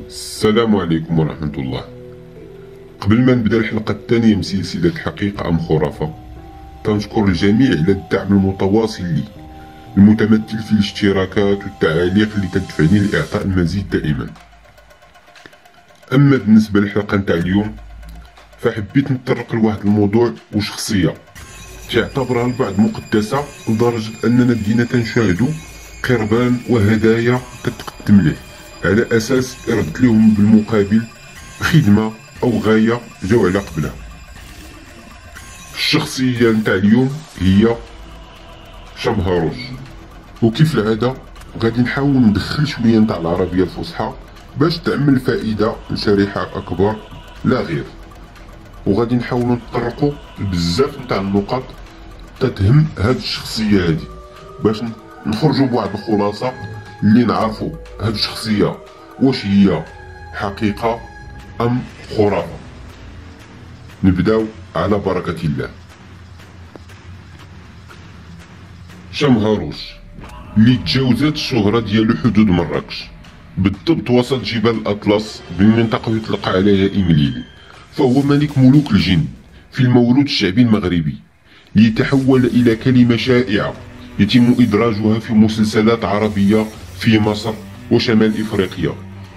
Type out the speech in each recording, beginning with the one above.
السلام عليكم ورحمة الله. قبل ما نبدا الحلقة الثانية من سلسلة حقيقة أم خرافة، تنشكر الجميع على الدعم المتواصل لي المتمثل في الاشتراكات والتعاليق اللي تدفعني لإعطاء المزيد دائما. أما بالنسبة للحلقة نتاع اليوم، فحبيت نتطرق لواحد الموضوع وشخصية تعتبرها البعض مقدسة لدرجة أننا بدينا تنشاهدو قربان وهدايا تتقدم له على أساس يرد لهم بالمقابل خدمة أو غاية جاو على قبلها. الشخصية نتاع اليوم هي شمهاروش، وكيف العادة غادي نحاول ندخل شوية نتاع العربية الفصحى باش تعمل فائدة لشريحة أكبر لا غير، وغادي نحاولو نتطرقو لبزاف نتاع النقط تتهم هاد الشخصية هادي باش نخرجو بواحد الخلاصة اللي نعرفو هاد الشخصية واش هي حقيقة أم خرافة. نبداو على بركة الله. شمهاروش اللي تجاوزت الشهرة ديالو حدود مراكش، بالضبط وسط جبال الأطلس بالمنطقة يطلق عليها إمليل، فهو ملك ملوك الجن في المولود الشعبي المغربي، ليتحول إلى كلمة شائعة يتم إدراجها في مسلسلات عربية في مصر وشمال إفريقيا،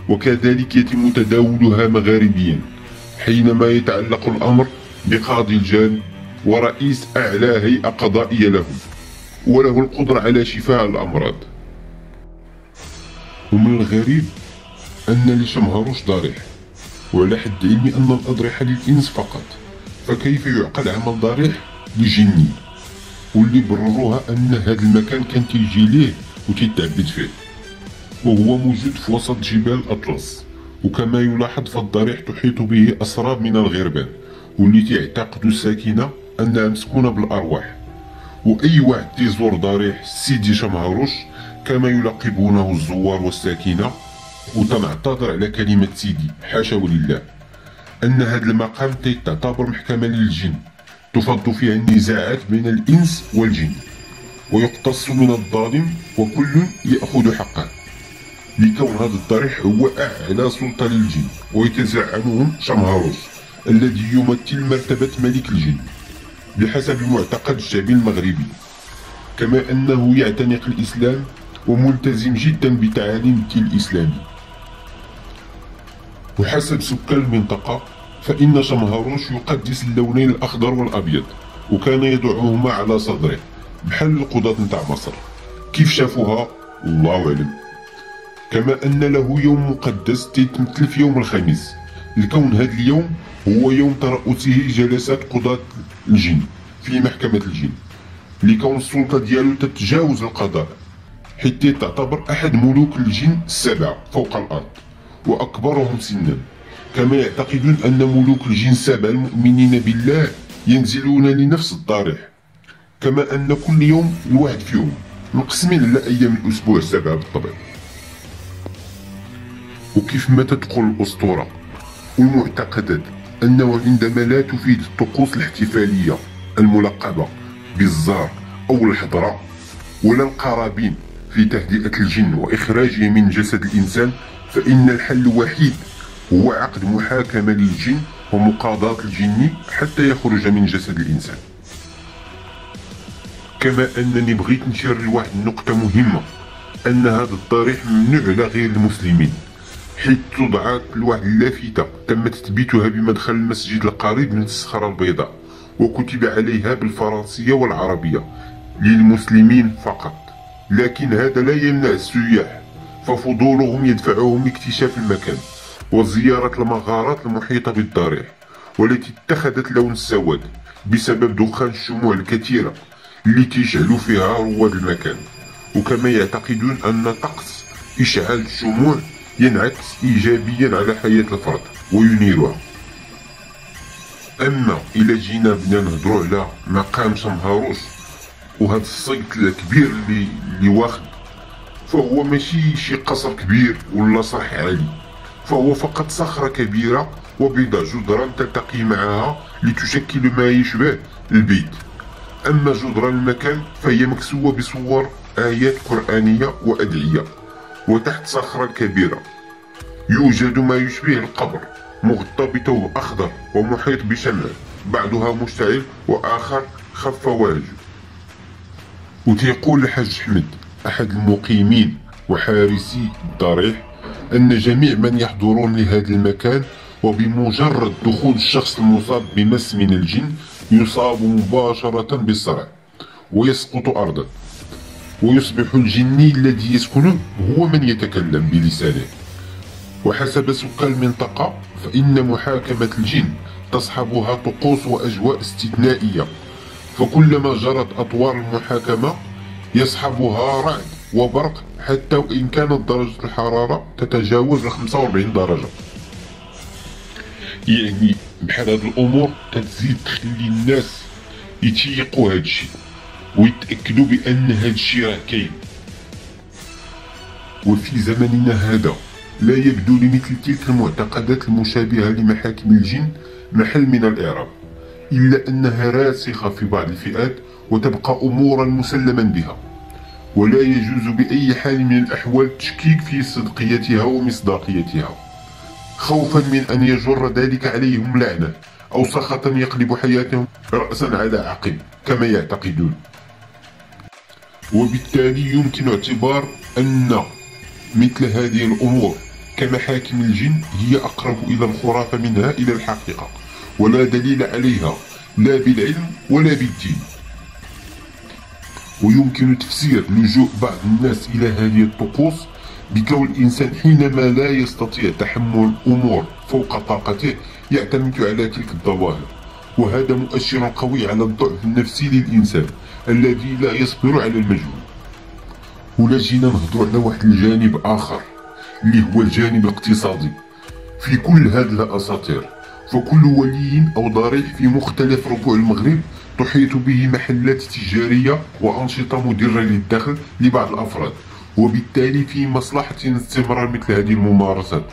وكذلك يتم تداولها مغاربيا حينما يتعلق الأمر بقاضي الجان ورئيس أعلى هيئة قضائية لهم، وله القدرة على شفاء الأمراض. ومن الغريب أن لشمهاروش ضريح، وعلى حد علمي أن الأضرحة للإنس فقط، فكيف يعقد عمل ضريح لجني؟ واللي برروها أن هذا المكان كان تيجي ليه وتيتعبد فيه، وهو موجود في وسط جبال أطلس. وكما يلاحظ فالضريح تحيط به أسراب من الغربان، واللي تعتقد الساكنة أنها مسكونة بالأرواح. وأي واحد تيزور ضريح سيدي شمهاروش كما يلقبونه الزوار والساكنة، وتنعتذر على كلمة سيدي حاشا ولله، أن هذا المقام تعتبر محكمة للجن تفض فيها النزاعات بين الإنس والجن، ويقتص من الظالم وكل يأخذ حقه، لكون هذا الضريح هو أعلى سلطة للجن ويتزعمهم شمهاروش الذي يمثل مرتبة ملك الجن بحسب المعتقد الشعبي المغربي، كما أنه يعتنق الإسلام وملتزم جدا بتعاليم الدين الإسلامي. وحسب سكان المنطقة فإن شمهاروش يقدس اللونين الأخضر والأبيض، وكان يضعهما على صدره بحال القضاة نتاع مصر كيف شافوها الله أعلم. كما أن له يوم مقدس تيتمثل في يوم الخميس، لكون هذا اليوم هو يوم ترأسه جلسات قضاة الجن في محكمة الجن، لكون السلطة ديالو تتجاوز القضاء، حيث تعتبر أحد ملوك الجن السبعة فوق الأرض وأكبرهم سنا. كما يعتقدون أن ملوك الجن السبعة المؤمنين بالله ينزلون لنفس الضريح، كما أن كل يوم الواحد فيهم مقسمين على أيام الأسبوع السبعة بالطبع. وكيف ما تدخل الأسطورة والمعتقدات أنه عندما لا تفيد الطقوس الاحتفالية الملقبة بالزار أو الحضرة ولا القرابين في تهدئة الجن وإخراجه من جسد الإنسان، فإن الحل الوحيد هو عقد محاكمة للجن ومقاضاة الجن حتى يخرج من جسد الإنسان. كما أنني بغيت نشير لواحد النقطة مهمة، أن هذا الضريح ممنوع على غير المسلمين، حيث وضعت لواحد اللافتة تم تثبيتها بمدخل المسجد القريب من الصخرة البيضاء، وكتب عليها بالفرنسية والعربية للمسلمين فقط. لكن هذا لا يمنع السياح، ففضولهم يدفعهم لاكتشاف المكان وزيارة المغارات المحيطة بالضريح، والتي اتخذت لون السواد بسبب دخان الشموع الكثيرة اللي تشعل فيها رواد المكان. وكما يعتقدون أن طقس إشعال الشموع ينعكس إيجابيا على حياة الفرد وينيرها. أما إلا جينا بدنا نهضروا على مقام شمهاروش وهذا الصيت الكبير اللي واخد، فهو ماشي شي قصر كبير ولا صرح عالي، فهو فقط صخرة كبيرة وبضع جدران تلتقي معها لتشكل ما يشبه البيت، أما جدران المكان فهي مكسوة بصور آيات قرآنية وأدعية. وتحت صخرة كبيرة يوجد ما يشبه القبر مغطى بثوب أخضر ومحيط بشمع، بعضها مشتعل وآخر خفواج. وتيقول الحاج أحمد أحد المقيمين وحارسي الضريح أن جميع من يحضرون لهذا المكان وبمجرد دخول الشخص المصاب بمس من الجن يصاب مباشرة بالصرع ويسقط أرضا، ويصبح الجني الذي يسكنه هو من يتكلم بلسانه. وحسب سكان المنطقة فإن محاكمة الجن تصحبها طقوس وأجواء استثنائية، فكلما جرت أطوار المحاكمة يصحبها رعد وبرق، حتى وإن كانت درجة الحرارة تتجاوز 45 درجة. يعني بحال هاد الأمور تزيد تخلي الناس يتيقوا هاد الشيء ويتأكدوا بأن هاد الشيء راه كاين. وفي زمننا هذا لا يبدو لمثل تلك المعتقدات المشابهة لمحاكم الجن محل من الإعراب، إلا أنها راسخة في بعض الفئات وتبقى أمورا مسلما بها، ولا يجوز بأي حال من الأحوال التشكيك في صدقيتها ومصداقيتها، خوفا من أن يجر ذلك عليهم لعنة أو سخطا يقلب حياتهم رأسا على عقب كما يعتقدون. وبالتالي يمكن اعتبار أن مثل هذه الأمور كمحاكم الجن هي أقرب إلى الخرافة منها إلى الحقيقة، ولا دليل عليها لا بالعلم ولا بالدين. ويمكن تفسير لجوء بعض الناس إلى هذه الطقوس بكون الإنسان حينما لا يستطيع تحمل الأمور فوق طاقته يعتمد على تلك الظواهر، وهذا مؤشر قوي على الضعف النفسي للإنسان الذي لا يصبر على المجهول. ولا جينا نهضروا على واحد الجانب آخر اللي هو الجانب الاقتصادي في كل هذه الأساطير، فكل ولي أو ضريح في مختلف ربوع المغرب تحيط به محلات تجارية وأنشطة مدرة للدخل لبعض الأفراد، وبالتالي في مصلحة استمرار مثل هذه الممارسات،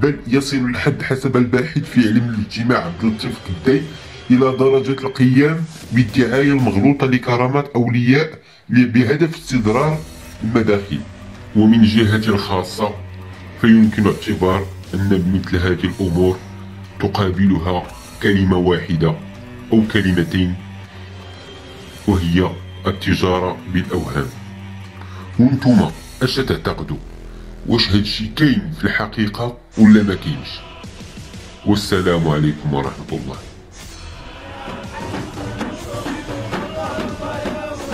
بل يصل الحد حسب الباحث في علم الاجتماع عبد اللطيف كداي إلى درجة القيام بالدعاية المغلوطة لكرامات أولياء بهدف استدرار المداخيل. ومن جهة الخاصة فيمكن اعتبار أن مثل هذه الأمور تقابلها كلمة واحدة أو كلمتين، وهي التجارة بالأوهام. وانتوما اش تعتقدوا؟ واش هادشي كاين في الحقيقة ولا ما كاينش؟ والسلام عليكم ورحمة الله.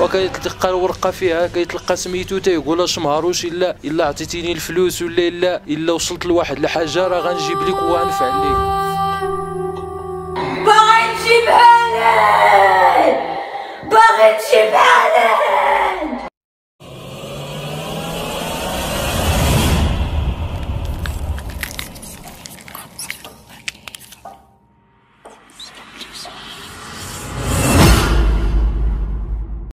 وكيتلقى الورقه فيها كيتلقى سميتو تيقول اش مهروش الا عطيتيني الفلوس ولا الا وصلت لواحد الحاجه راه غنجيب لك وغنفعل لك. باغي نجيبها لك، باغي نجيبها لك.